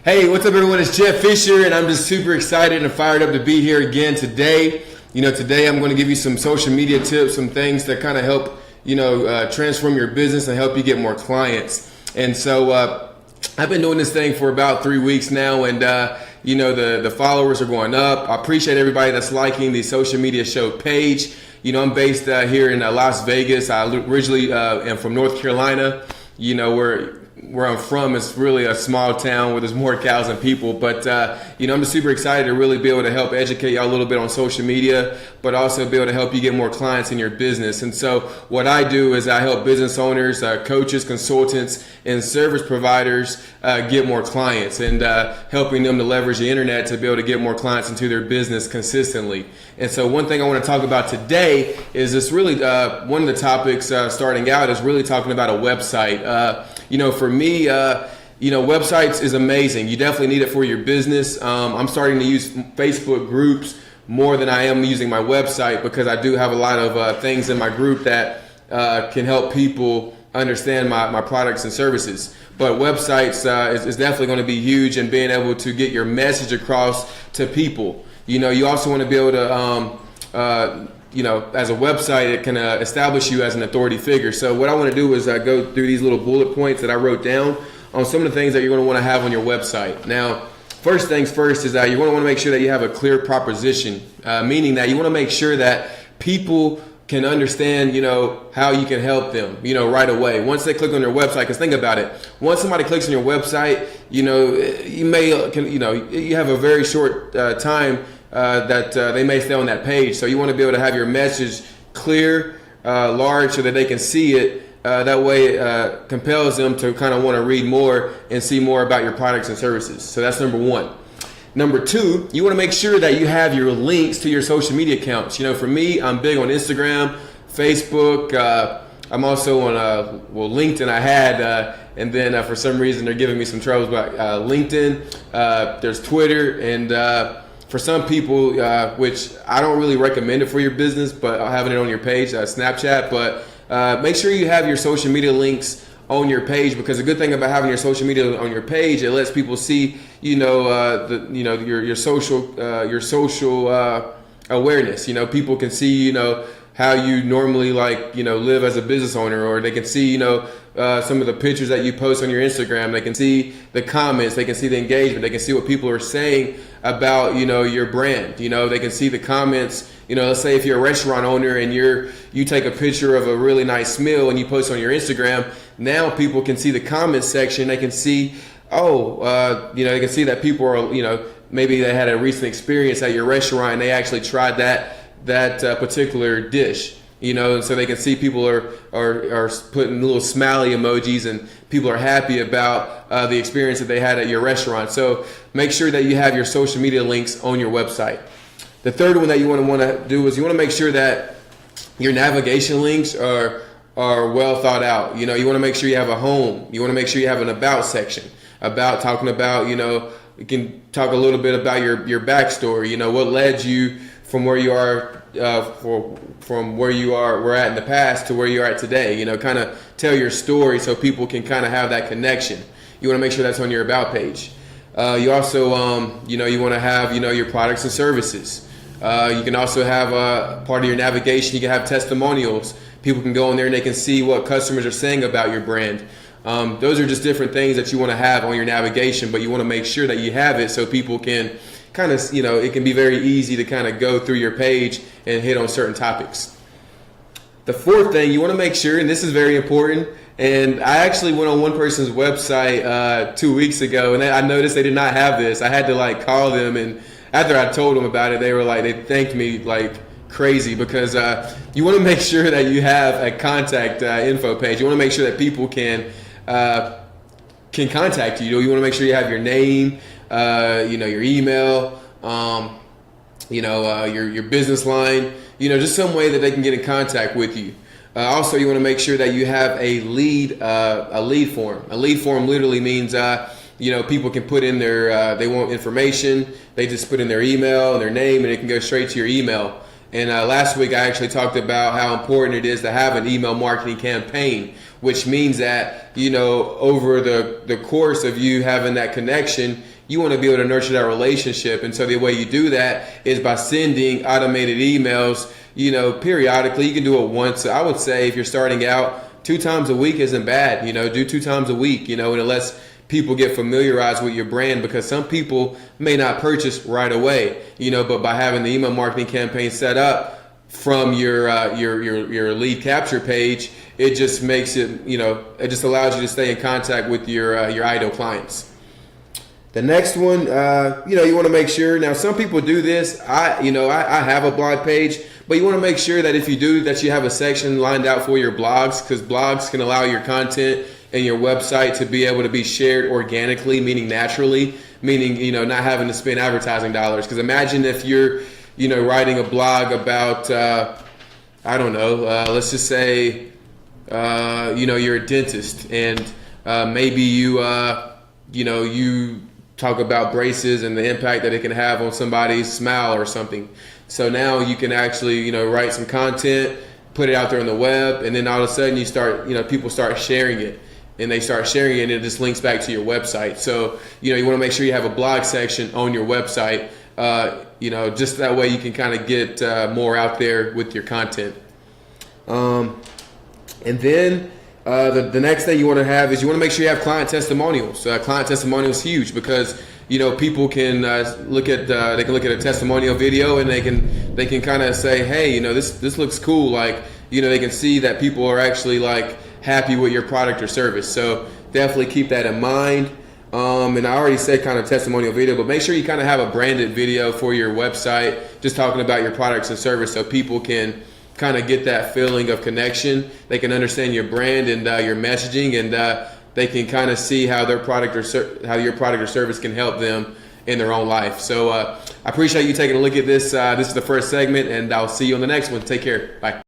Hey, what's up everyone? It's Jeff Fisher and I'm just super excited and fired up to be here again today. Today I'm going to give you some social media tips, some things that kind of help, transform your business and help you get more clients. And so I've been doing this thing for about 3 weeks now and, the followers are going up. I appreciate everybody that's liking the social media show page. I'm based here in Las Vegas. I originally am from North Carolina, where I'm from is really a small town where there's more cows than people. But, I'm just super excited to really be able to help educate y'all a little bit on social media, but also be able to help you get more clients in your business. And so what I do is I help business owners, coaches, consultants, and service providers get more clients and helping them to leverage the internet to be able to get more clients into their business consistently. And so one thing I want to talk about today is this really, one of the topics starting out is really talking about a website. For me, websites is amazing. You definitely need it for your business. I'm starting to use Facebook groups more than I am using my website because I do have a lot of things in my group that can help people understand my products and services. But websites is definitely going to be huge in being able to get your message across to people. You also want to be able to as a website, it can establish you as an authority figure. So what I want to do is go through these little bullet points that I wrote down on some of the things that you're going to want to have on your website. Now, first things first is that you want to make sure that you have a clear proposition, meaning that you want to make sure that people can understand, how you can help them, right away. Once they click on your website, because think about it. Once somebody clicks on your website, you have a very short time that they may stay on that page. So you want to be able to have your message clear, large, so that they can see it. That way it compels them to kind of want to read more and see more about your products and services. So that's number one. Number two, you want to make sure that you have your links to your social media accounts. For me, I'm big on Instagram, Facebook. I'm also on LinkedIn. I had, and then for some reason they're giving me some troubles about LinkedIn. There's Twitter, and for some people, which I don't really recommend it for your business, but having it on your page, Snapchat. But make sure you have your social media links on your page, because the good thing about having your social media on your page, it lets people see, your social awareness. People can see, how you normally live as a business owner, or they can see, some of the pictures that you post on your Instagram. They can see the comments, they can see the engagement, they can see what people are saying about, your brand. They can see the comments. Let's say if you're a restaurant owner and you take a picture of a really nice meal and you post on your Instagram, now people can see the comment section. They can see, they can see that people are, maybe they had a recent experience at your restaurant and they actually tried that particular dish. And so they can see people are putting little smiley emojis and people are happy about the experience that they had at your restaurant. So make sure that you have your social media links on your website. The third one that you want to do is you want to make sure that your navigation links are well thought out. You want to make sure you have a home. You want to make sure you have an about section, talking about, you can talk a little bit about your backstory, what led you from where you are, from where you were at in the past to where you're at today. Kind of tell your story so people can kind of have that connection. You want to make sure that's on your about page. You also, you want to have, your products and services. You can also have part of your navigation. You can have testimonials. People can go in there and they can see what customers are saying about your brand. Those are just different things that you want to have on your navigation, but you want to make sure that you have it so people can kind of, it can be very easy to kind of go through your page and hit on certain topics. The fourth thing you want to make sure, and this is very important, and I actually went on one person's website 2 weeks ago, and I noticed they did not have this. I had to call them, and after I told them about it, they thanked me crazy, because you want to make sure that you have a contact info page. You want to make sure that people can contact you. You want to make sure you have your name, your email, your business line, just some way that they can get in contact with you. Also, you want to make sure that you have a lead form. A lead form literally means people can put in their they want information. They just put in their email and their name, and it can go straight to your email. And last week I actually talked about how important it is to have an email marketing campaign, which means that over the course of you having that connection, you want to be able to nurture that relationship. And so the way you do that is by sending automated emails, periodically. You can do it once. I would say if you're starting out, 2 times a week isn't bad. Do 2 times a week, and it lets people get familiarized with your brand, because some people may not purchase right away, but by having the email marketing campaign set up from your lead capture page, it just makes it, it just allows you to stay in contact with your ideal clients. The next one, you want to make sure. Now, some people do this. I have a blog page, but you want to make sure that if you do, that you have a section lined out for your blogs, because blogs can allow your content and your website to be able to be shared organically, meaning naturally, meaning, not having to spend advertising dollars. Because imagine if you're, writing a blog about, let's just say, you're a dentist, and maybe you talk about braces and the impact that it can have on somebody's smile or something. So now you can actually, write some content, put it out there on the web, and then all of a sudden you start, people start sharing it, and they start sharing it, and it just links back to your website. So, you want to make sure you have a blog section on your website, just that way you can kind of get more out there with your content. And then the next thing you want to have is you want to make sure you have client testimonials. Client testimonials is huge, because people can look at a testimonial video, and they can kind of say, hey, this looks cool. Like, they can see that people are actually like happy with your product or service. So definitely keep that in mind. And I already said kind of testimonial video, but make sure you kind of have a branded video for your website, just talking about your products and service, so people can kind of get that feeling of connection. They can understand your brand and your messaging, and they can kind of see how their product or how your product or service can help them in their own life. So I appreciate you taking a look at this. This is the first segment, and I'll see you on the next one. Take care. Bye.